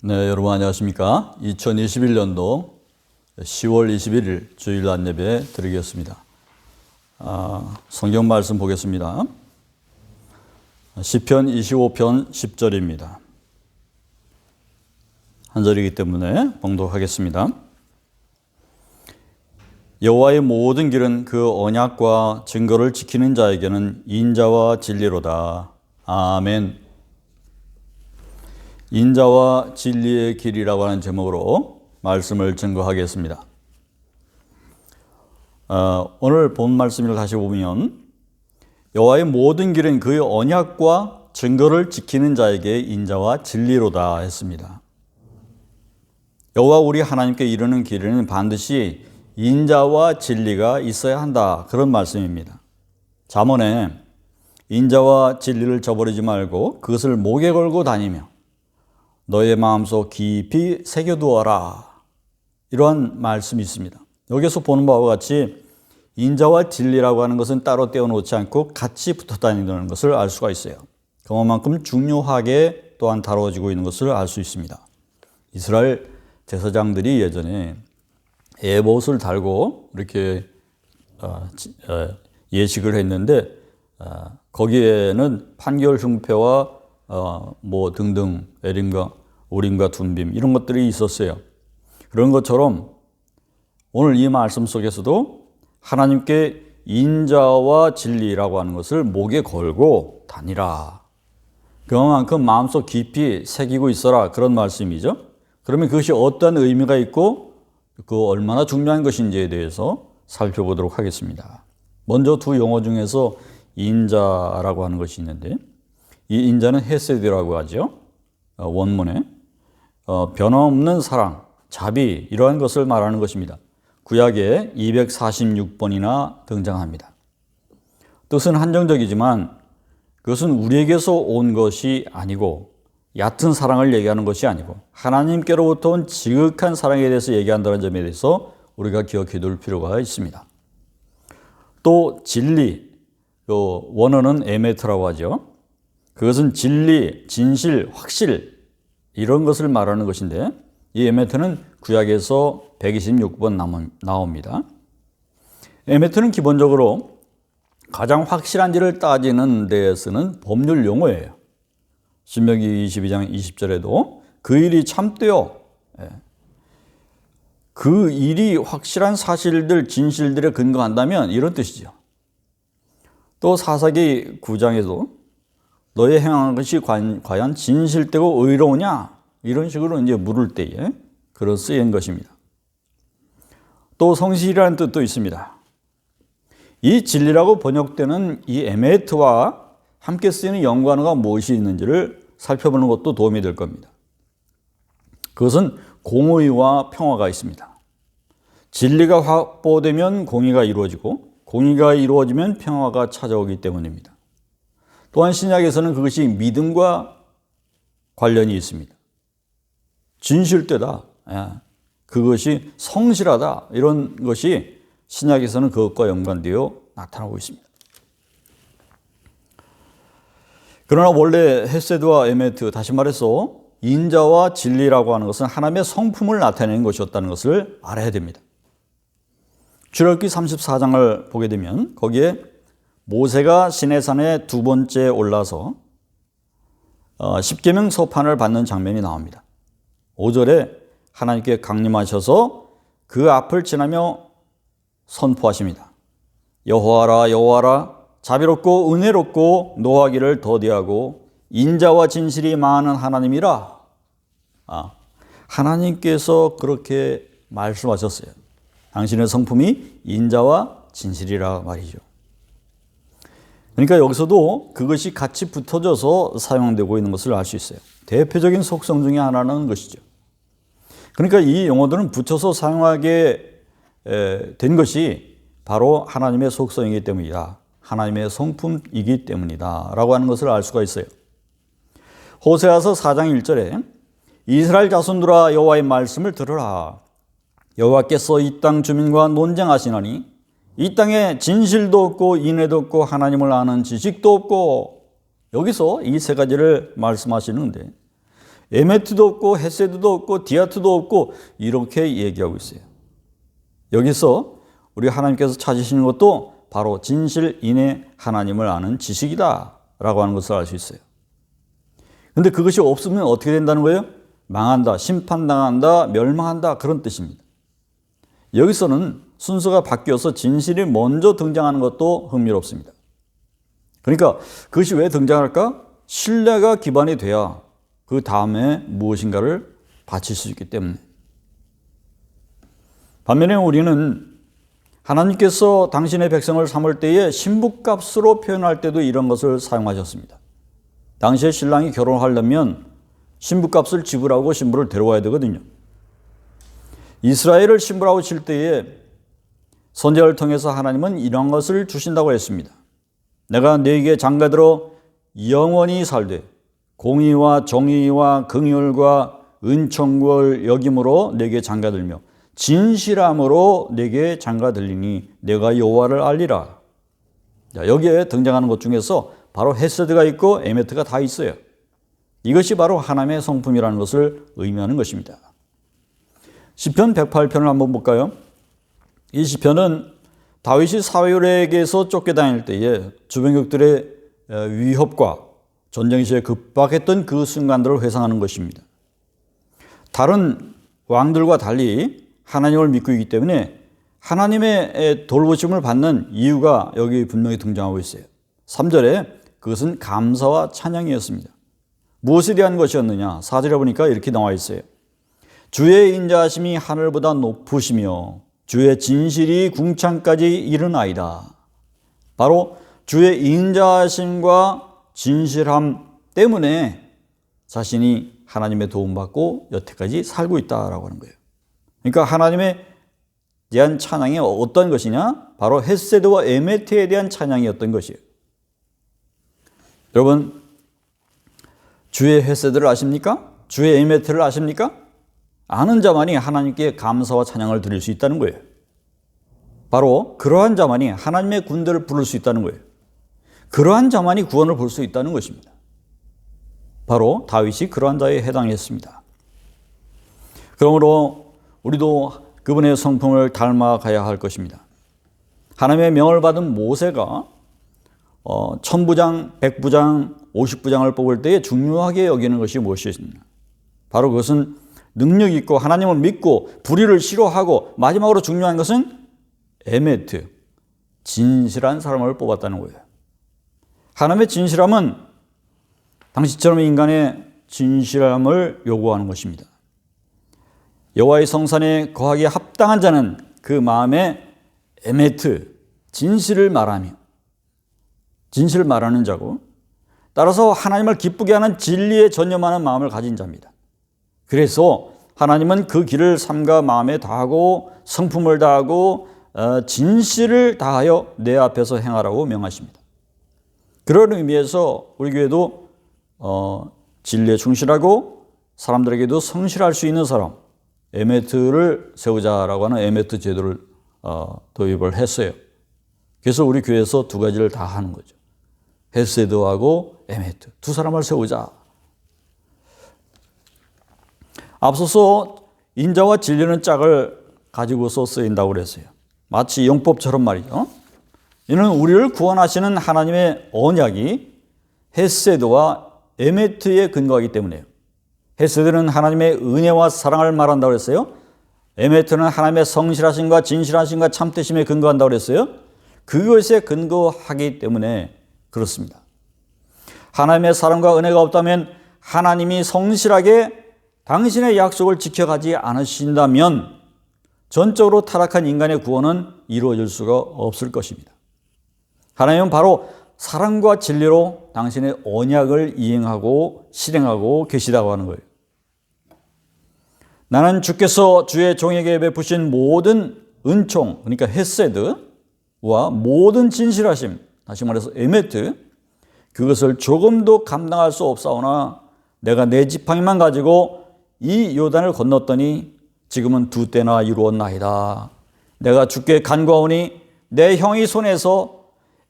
네, 여러분 안녕하십니까? 2021년도 10월 21일 주일 안예배 드리겠습니다. 성경 말씀 보겠습니다. 시편 25편 10절입니다. 한 절이기 때문에 봉독하겠습니다. 여호와의 모든 길은 그 언약과 증거를 지키는 자에게는 인자와 진리로다. 아멘. 인자와 진리의 길이라고 하는 제목으로 말씀을 증거하겠습니다. 오늘 본 말씀을 다시 보면 여호와의 모든 길은 그의 언약과 증거를 지키는 자에게 인자와 진리로다 했습니다. 여호와 우리 하나님께 이르는 길에는 반드시 인자와 진리가 있어야 한다, 그런 말씀입니다. 잠언에 인자와 진리를 저버리지 말고 그것을 목에 걸고 다니며 너의 마음속 깊이 새겨두어라, 이러한 말씀이 있습니다. 여기서 보는 바와 같이 인자와 진리라고 하는 것은 따로 떼어놓지 않고 같이 붙어 다니는 것을 알 수가 있어요. 그만큼 중요하게 또한 다뤄지고 있는 것을 알 수 있습니다. 이스라엘 제사장들이 예전에 에봇을 달고 이렇게 예식을 했는데 거기에는 판결 흉패와 등등 에림과 우림과 둠빔 이런 것들이 있었어요. 그런 것처럼 오늘 이 말씀 속에서도 하나님께 인자와 진리라고 하는 것을 목에 걸고 다니라, 그만큼 마음속 깊이 새기고 있어라, 그런 말씀이죠. 그러면 그것이 어떤 의미가 있고 그 얼마나 중요한 것인지에 대해서 살펴보도록 하겠습니다. 먼저 두 용어 중에서 인자라고 하는 것이 있는데, 이 인자는 헤세드라고 하죠. 원문에 변함없는 사랑, 자비, 이러한 것을 말하는 것입니다. 구약에 246번이나 등장합니다. 뜻은 한정적이지만 그것은 우리에게서 온 것이 아니고 얕은 사랑을 얘기하는 것이 아니고 하나님께로부터 온 지극한 사랑에 대해서 얘기한다는 점에 대해서 우리가 기억해 둘 필요가 있습니다. 또 진리, 원어는 에메트라고 하죠. 그것은 진리, 진실, 확실, 이런 것을 말하는 것인데, 이 에메트는 구약에서 126번 나옵니다. 에메트는 기본적으로 가장 확실한지를 따지는 데에 쓰는 법률 용어예요. 신명기 22장 20절에도 그 일이 참되어, 그 일이 확실한 사실들, 진실들에 근거한다면, 이런 뜻이죠. 또 사사기 9장에도 너의 행하는 것이 과연 진실되고 의로우냐, 이런 식으로 이제 물을 때에 그런 쓰인 것입니다. 또 성실이라는 뜻도 있습니다. 이 진리라고 번역되는 이 에메트와 함께 쓰이는 연관어가 무엇이 있는지를 살펴보는 것도 도움이 될 겁니다. 그것은 공의와 평화가 있습니다. 진리가 확보되면 공의가 이루어지고 공의가 이루어지면 평화가 찾아오기 때문입니다. 또한 신약에서는 그것이 믿음과 관련이 있습니다. 진실되다, 그것이 성실하다, 이런 것이 신약에서는 그것과 연관되어 나타나고 있습니다. 그러나 원래 헤세드와 에메트, 다시 말해서 인자와 진리라고 하는 것은 하나님의 성품을 나타내는 것이었다는 것을 알아야 됩니다. 출애굽기 34장을 보게 되면 거기에 모세가 시내산에 두 번째 올라서 십계명 서판을 받는 장면이 나옵니다. 5절에 하나님께 강림하셔서 그 앞을 지나며 선포하십니다. 여호와라, 여호와라, 자비롭고 은혜롭고 노하기를 더디하고 인자와 진실이 많은 하나님이라. 하나님께서 그렇게 말씀하셨어요. 당신의 성품이 인자와 진실이라 말이죠. 그러니까 여기서도 그것이 같이 붙어져서 사용되고 있는 것을 알 수 있어요. 대표적인 속성 중에 하나는 것이죠. 그러니까 이 용어들은 붙여서 사용하게 된 것이 바로 하나님의 속성이기 때문이다, 하나님의 성품이기 때문이다 라고 하는 것을 알 수가 있어요. 호세아서 4장 1절에 이스라엘 자손들아 여호와의 말씀을 들으라. 여호와께서 이 땅 주민과 논쟁하시나니 이 땅에 진실도 없고 인애도 없고 하나님을 아는 지식도 없고, 여기서 이 세 가지를 말씀하시는데 에메트도 없고 헤세드도 없고 디아트도 없고 이렇게 얘기하고 있어요. 여기서 우리 하나님께서 찾으시는 것도 바로 진실인의 하나님을 아는 지식이다 라고 하는 것을 알 수 있어요. 근데 그것이 없으면 어떻게 된다는 거예요? 망한다, 심판당한다, 멸망한다 그런 뜻입니다. 여기서는 순서가 바뀌어서 진실이 먼저 등장하는 것도 흥미롭습니다. 그러니까 그것이 왜 등장할까? 신뢰가 기반이 돼야 그 다음에 무엇인가를 바칠 수 있기 때문에. 반면에 우리는 하나님께서 당신의 백성을 삼을 때에 신부값으로 표현할 때도 이런 것을 사용하셨습니다. 당시에 신랑이 결혼하려면 신부값을 지불하고 신부를 데려와야 되거든요. 이스라엘을 신부라고 칠 때에 선지자를 통해서 하나님은 이런 것을 주신다고 했습니다. 내가 너에게 장가들어 영원히 살되 공의와 정의와 긍휼과 은총을 여김으로 내게 장가들며 진실함으로 내게 장가들리니 내가 여호와를 알리라. 여기에 등장하는 것 중에서 바로 헤세드가 있고 에메트가 다 있어요. 이것이 바로 하나님의 성품이라는 것을 의미하는 것입니다. 시편 108편을 한번 볼까요? 이 시편은 다윗이 사울에게서 쫓겨다닐 때에 주변국들의 위협과 전쟁 시에 급박했던 그 순간들을 회상하는 것입니다. 다른 왕들과 달리 하나님을 믿고 있기 때문에 하나님의 돌보심을 받는 이유가 여기 분명히 등장하고 있어요. 3절에 그것은 감사와 찬양이었습니다. 무엇에 대한 것이었느냐? 4절에 보니까 이렇게 나와 있어요. 주의 인자하심이 하늘보다 높으시며 주의 진실이 궁창까지 이르나이다. 바로 주의 인자하심과 진실함 때문에 자신이 하나님의 도움받고 여태까지 살고 있다라고 하는 거예요. 그러니까 하나님에 대한 찬양이 어떤 것이냐? 바로 헤세드와 에메트에 대한 찬양이었던 것이에요. 여러분, 주의 헤세드를 아십니까? 주의 에메트를 아십니까? 아는 자만이 하나님께 감사와 찬양을 드릴 수 있다는 거예요. 바로 그러한 자만이 하나님의 군대를 부를 수 있다는 거예요. 그러한 자만이 구원을 볼 수 있다는 것입니다. 바로 다윗이 그러한 자에 해당했습니다. 그러므로 우리도 그분의 성품을 닮아가야 할 것입니다. 하나님의 명을 받은 모세가 1000부장, 100부장, 50부장을 뽑을 때에 중요하게 여기는 것이 무엇이었느냐? 바로 그것은 능력 있고 하나님을 믿고 불의를 싫어하고 마지막으로 중요한 것은 에메트, 진실한 사람을 뽑았다는 거예요. 하나님의 진실함은 당신처럼 인간의 진실함을 요구하는 것입니다. 여호와의 성산에 거하기에 합당한 자는 그 마음에 에메트, 진실을 말하는 자고, 따라서 하나님을 기쁘게 하는 진리에 전념하는 마음을 가진 자입니다. 그래서 하나님은 그 길을 삼가 마음에 다하고 성품을 다하고 진실을 다하여 내 앞에서 행하라고 명하십니다. 그런 의미에서 우리 교회도 진리에 충실하고 사람들에게도 성실할 수 있는 사람, 에메트를 세우자라고 하는 에메트 제도를 도입을 했어요. 그래서 우리 교회에서 두 가지를 다 하는 거죠. 헤세드하고 에메트, 두 사람을 세우자. 앞서서 인자와 진리는 짝을 가지고서 쓰인다고 그랬어요. 마치 영법처럼 말이죠. 이는 우리를 구원하시는 하나님의 언약이 헤세드와 에메트에 근거하기 때문에요. 헤세드는 하나님의 은혜와 사랑을 말한다고 그랬어요. 에메트는 하나님의 성실하심과 진실하심과 참되심에 근거한다고 그랬어요. 그것에 근거하기 때문에 그렇습니다. 하나님의 사랑과 은혜가 없다면, 하나님이 성실하게 당신의 약속을 지켜가지 않으신다면 전적으로 타락한 인간의 구원은 이루어질 수가 없을 것입니다. 하나님은 바로 사랑과 진리로 당신의 언약을 이행하고 실행하고 계시다고 하는 거예요. 나는 주께서 주의 종에게 베푸신 모든 은총, 그러니까 헤세드와 모든 진실하심, 다시 말해서 에메트, 그것을 조금도 감당할 수 없사오나 내가 내 지팡이만 가지고 이 요단을 건넜더니 지금은 두 때나 이루었나이다. 내가 주께 간구하오니 내 형의 손에서,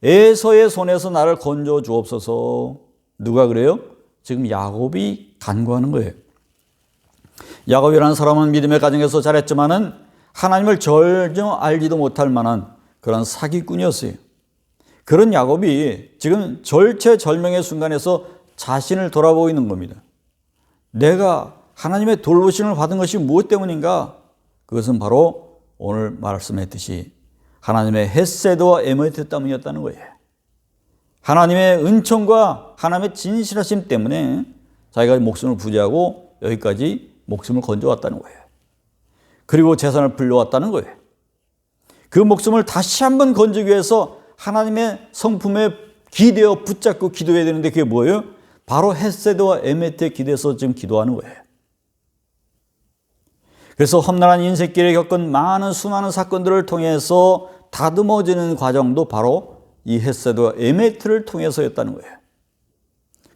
에서의 손에서 나를 건져 주옵소서. 누가 그래요? 지금 야곱이 간구하는 거예요. 야곱이라는 사람은 믿음의 가정에서 자랐지만은 하나님을 전혀 알지도 못할 만한 그런 사기꾼이었어요. 그런 야곱이 지금 절체절명의 순간에서 자신을 돌아보고 있는 겁니다. 내가 하나님의 돌보심을 받은 것이 무엇 때문인가? 그것은 바로 오늘 말씀했듯이 하나님의 헷세드와 에메트 때문이었다는 거예요. 하나님의 은총과 하나님의 진실하심 때문에 자기가 목숨을 부지하고 여기까지 목숨을 건져왔다는 거예요. 그리고 재산을 불려왔다는 거예요. 그 목숨을 다시 한번 건지기 위해서 하나님의 성품에 기대어 붙잡고 기도해야 되는데 그게 뭐예요? 바로 헷세드와 에메트에 기대서 지금 기도하는 거예요. 그래서 험난한 인생길에 겪은 수많은 사건들을 통해서 다듬어지는 과정도 바로 이 헷세드와 에메트를 통해서였다는 거예요.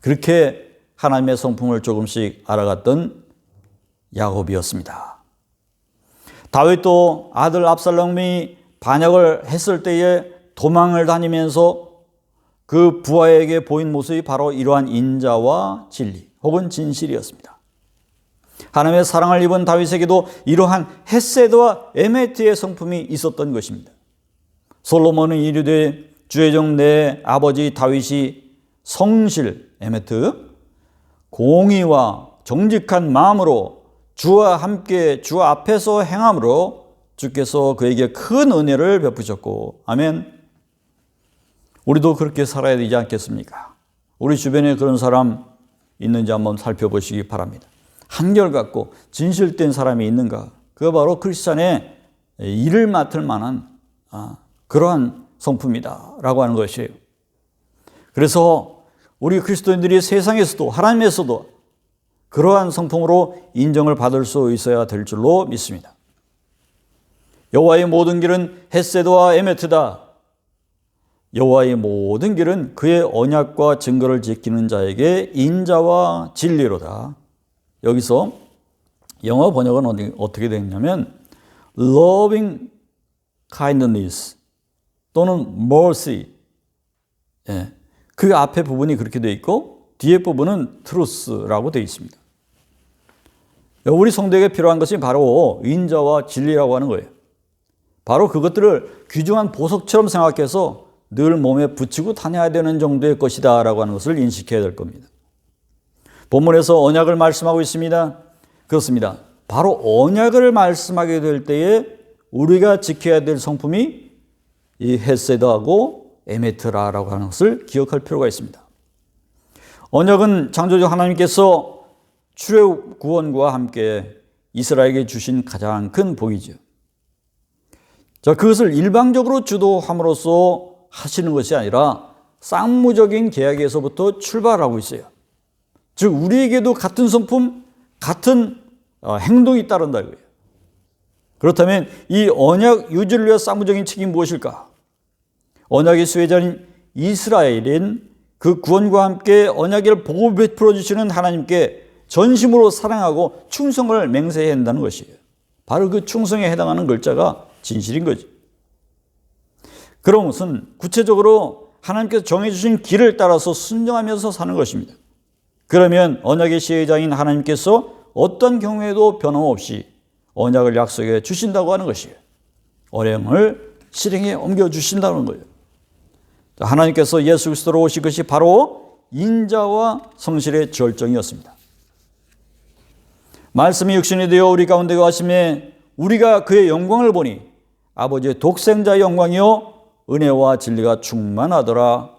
그렇게 하나님의 성품을 조금씩 알아갔던 야곱이었습니다. 다윗도 아들 압살롬이 반역을 했을 때에 도망을 다니면서 그 부하에게 보인 모습이 바로 이러한 인자와 진리 혹은 진실이었습니다. 하나님의 사랑을 입은 다윗에게도 이러한 헷세드와 에메트의 성품이 있었던 것입니다. 솔로몬은 이르되 주의 종 내 아버지 다윗이 성실 에메트 공의와 정직한 마음으로 주와 함께 주 앞에서 행함으로 주께서 그에게 큰 은혜를 베푸셨고 아멘. 우리도 그렇게 살아야 되지 않겠습니까? 우리 주변에 그런 사람 있는지 한번 살펴보시기 바랍니다. 한결같고 진실된 사람이 있는가? 그거 바로 크리스찬의 일을 맡을 만한 그러한 성품이다라고 하는 것이에요. 그래서 우리 그리스도인들이 세상에서도 하나님에서도 그러한 성품으로 인정을 받을 수 있어야 될 줄로 믿습니다. 여호와의 모든 길은 헷세드와 에메트다. 여호와의 모든 길은 그의 언약과 증거를 지키는 자에게 인자와 진리로다. 여기서 영어 번역은 어떻게 되냐면 loving kindness 또는 mercy. 그 앞에 부분이 그렇게 되어 있고 뒤에 부분은 truth라고 되어 있습니다. 우리 성도에게 필요한 것이 바로 인자와 진리라고 하는 거예요. 바로 그것들을 귀중한 보석처럼 생각해서 늘 몸에 붙이고 다녀야 되는 정도의 것이다 라고 하는 것을 인식해야 될 겁니다. 본문에서 언약을 말씀하고 있습니다. 그렇습니다. 바로 언약을 말씀하게 될 때에 우리가 지켜야 될 성품이 이 헷세드하고 에메트라라고 하는 것을 기억할 필요가 있습니다. 언약은 창조주 하나님께서 출애굽 구원과 함께 이스라엘에게 주신 가장 큰 복이죠. 자, 그것을 일방적으로 주도함으로써 하시는 것이 아니라 쌍무적인 계약에서부터 출발하고 있어요. 즉 우리에게도 같은 성품, 같은 행동이 따른다 이거예요. 그렇다면 이 언약 유지를 위한 쌍무적인 책임이 무엇일까? 언약의 수혜자인 이스라엘인 그 구원과 함께 언약을 보고 베풀어 주시는 하나님께 전심으로 사랑하고 충성을 맹세해야 한다는 것이에요. 바로 그 충성에 해당하는 글자가 진실인 거죠. 그런 것은 구체적으로 하나님께서 정해주신 길을 따라서 순종하면서 사는 것입니다. 그러면 언약의 시혜자인 하나님께서 어떤 경우에도 변함없이 언약을 약속해 주신다고 하는 것이에요. 언약을 실행에 옮겨주신다는 거예요. 하나님께서 예수 그리스도로 오신 것이 바로 인자와 성실의 절정이었습니다. 말씀이 육신이 되어 우리 가운데 거하심에 우리가 그의 영광을 보니 아버지의 독생자의 영광이요 은혜와 진리가 충만하더라.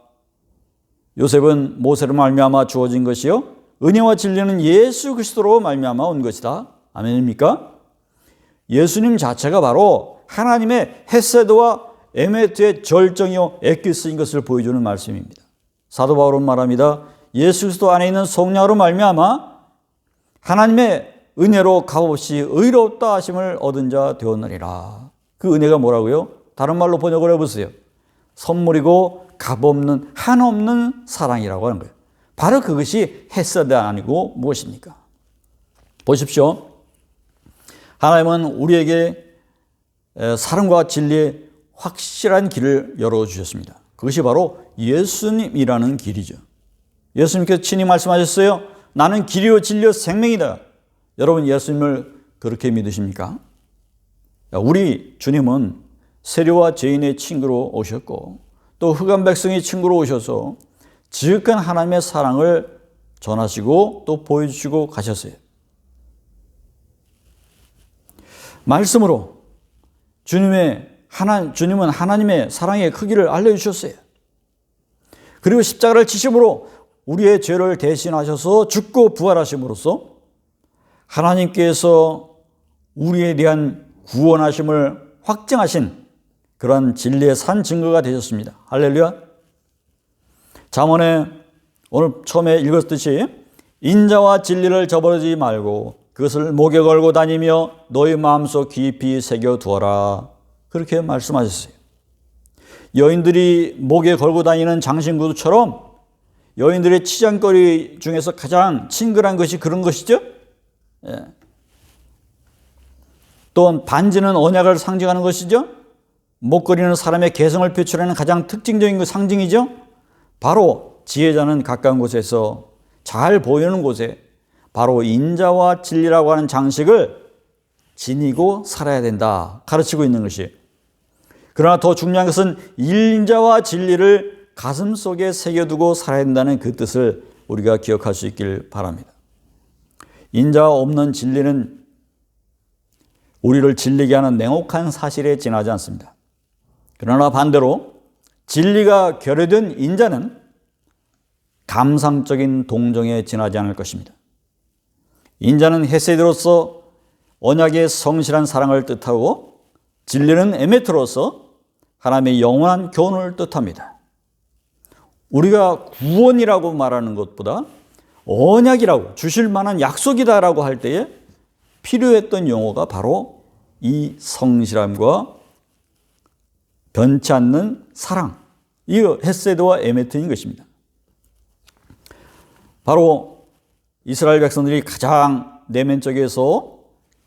요셉은 모세로 말미암아 주어진 것이요 은혜와 진리는 예수 그리스도로 말미암아 온 것이다. 아멘입니까? 예수님 자체가 바로 하나님의 헷세드와 에메트의 절정이요 엑기스인 것을 보여주는 말씀입니다. 사도 바울은 말합니다. 예수 그리스도 안에 있는 성령으로 말미암아 하나님의 은혜로 값없이 의롭다 하심을 얻은 자 되었느니라. 그 은혜가 뭐라고요? 다른 말로 번역을 해보세요. 선물이고 값없는 한없는 사랑이라고 하는 거예요. 바로 그것이 헷세드 아니고 무엇입니까? 보십시오. 하나님은 우리에게 사랑과 진리의 확실한 길을 열어주셨습니다. 그것이 바로 예수님이라는 길이죠. 예수님께서 친히 말씀하셨어요. 나는 길이요 진리요 생명이다. 여러분 예수님을 그렇게 믿으십니까? 우리 주님은 세리와 죄인의 친구로 오셨고 또 흑암 백성의 친구로 오셔서 지극한 하나님의 사랑을 전하시고 또 보여주시고 가셨어요. 말씀으로 주님은 하나님의 사랑의 크기를 알려주셨어요. 그리고 십자가를 지심으로 우리의 죄를 대신하셔서 죽고 부활하심으로써 하나님께서 우리에 대한 구원하심을 확증하신 그러한 진리의 산 증거가 되셨습니다. 할렐루야. 잠언에 오늘 처음에 읽었듯이 인자와 진리를 저버리지 말고 그것을 목에 걸고 다니며 너희 마음속 깊이 새겨두어라. 그렇게 말씀하셨어요. 여인들이 목에 걸고 다니는 장신구두처럼 여인들의 치장거리 중에서 가장 친근한 것이 그런 것이죠. 예. 또 반지는 언약을 상징하는 것이죠. 목걸이는 사람의 개성을 표출하는 가장 특징적인 상징이죠. 바로 지혜자는 가까운 곳에서 잘 보이는 곳에 바로 인자와 진리라고 하는 장식을 지니고 살아야 된다 가르치고 있는 것이. 그러나 더 중요한 것은 인자와 진리를 가슴속에 새겨두고 살아야 된다는 그 뜻을 우리가 기억할 수 있길 바랍니다. 인자가 없는 진리는 우리를 질리게 하는 냉혹한 사실에 지나지 않습니다. 그러나 반대로 진리가 결여된 인자는 감상적인 동정에 지나지 않을 것입니다. 인자는 헤세드로서 언약의 성실한 사랑을 뜻하고 진리는 에메트로서 하나님의 영원한 교훈을 뜻합니다. 우리가 구원이라고 말하는 것보다 언약이라고 주실 만한 약속이다라고 할 때에 필요했던 용어가 바로 이 성실함과 변치 않는 사랑, 이 헤세드와 에메트인 것입니다. 바로 이스라엘 백성들이 가장 내면적에서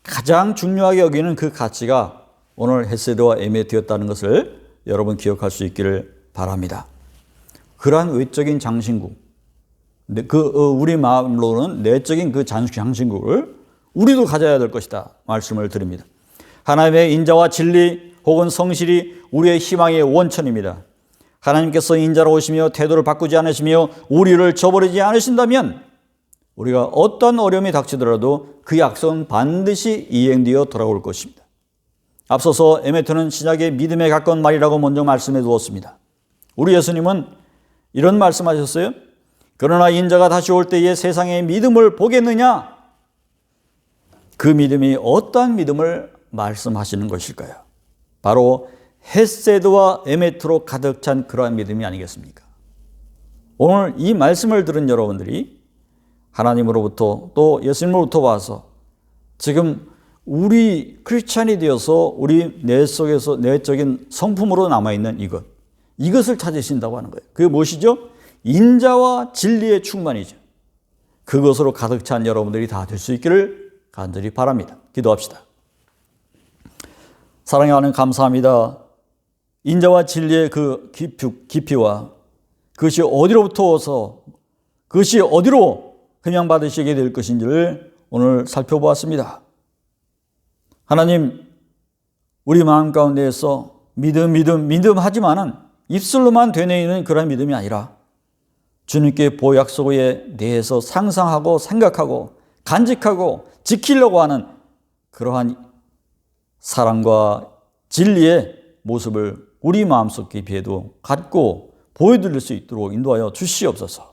가장 중요하게 여기는 그 가치가 오늘 헤세드와 에메트였다는 것을 여러분 기억할 수 있기를 바랍니다. 그러한 외적인 장신구, 우리 마음으로는 내적인 그 장신구를 우리도 가져야 될 것이다 말씀을 드립니다. 하나님의 인자와 진리 혹은 성실이 우리의 희망의 원천입니다. 하나님께서 인자로 오시며 태도를 바꾸지 않으시며 우리를 저버리지 않으신다면 우리가 어떤 어려움이 닥치더라도 그 약속은 반드시 이행되어 돌아올 것입니다. 앞서서 에메트는 신약의 믿음에 가까운 말이라고 먼저 말씀해 두었습니다. 우리 예수님은 이런 말씀하셨어요. 그러나 인자가 다시 올 때에 세상의 믿음을 보겠느냐? 그 믿음이 어떠한 믿음을 말씀하시는 것일까요? 바로 헤세드와 에메트로 가득 찬 그러한 믿음이 아니겠습니까? 오늘 이 말씀을 들은 여러분들이 하나님으로부터 또 예수님으로부터 와서 지금 우리 크리스찬이 되어서 우리 내 속에서 내적인 성품으로 남아있는 이것을 찾으신다고 하는 거예요. 그게 무엇이죠? 인자와 진리의 충만이죠. 그것으로 가득 찬 여러분들이 다 될 수 있기를 간절히 바랍니다. 기도합시다. 사랑의 하나님 감사합니다. 인자와 진리의 그 깊이와 그것이 어디로부터 와서 그것이 어디로 그냥받으시게 될 것인지를 오늘 살펴보았습니다. 하나님, 우리 마음 가운데에서 믿음 하지만은 입술로만 되뇌이는 그런 믿음이 아니라 주님께 보약속에 대해서 상상하고 생각하고 간직하고 지키려고 하는 그러한 사랑과 진리의 모습을 우리 마음속 깊이에도 갖고 보여드릴 수 있도록 인도하여 주시옵소서.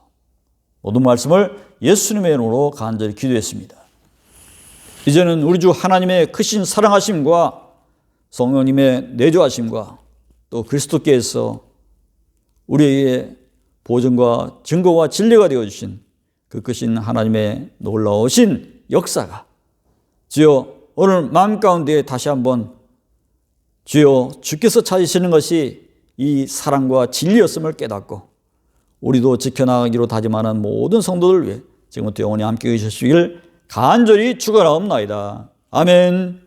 모든 말씀을 예수님의 이름으로 간절히 기도했습니다. 이제는 우리 주 하나님의 크신 사랑하심과 성령님의 내조하심과 또 그리스도께서 우리에게 보증과 증거와 진리가 되어주신 그 크신 하나님의 놀라우신 역사가 주여 오늘 마음 가운데 다시 한번 주여 주께서 찾으시는 것이 이 사랑과 진리였음을 깨닫고 우리도 지켜나가기로 다짐하는 모든 성도들 위해 지금부터 영원히 함께 계시길 간절히 축원하옵나이다. 아멘.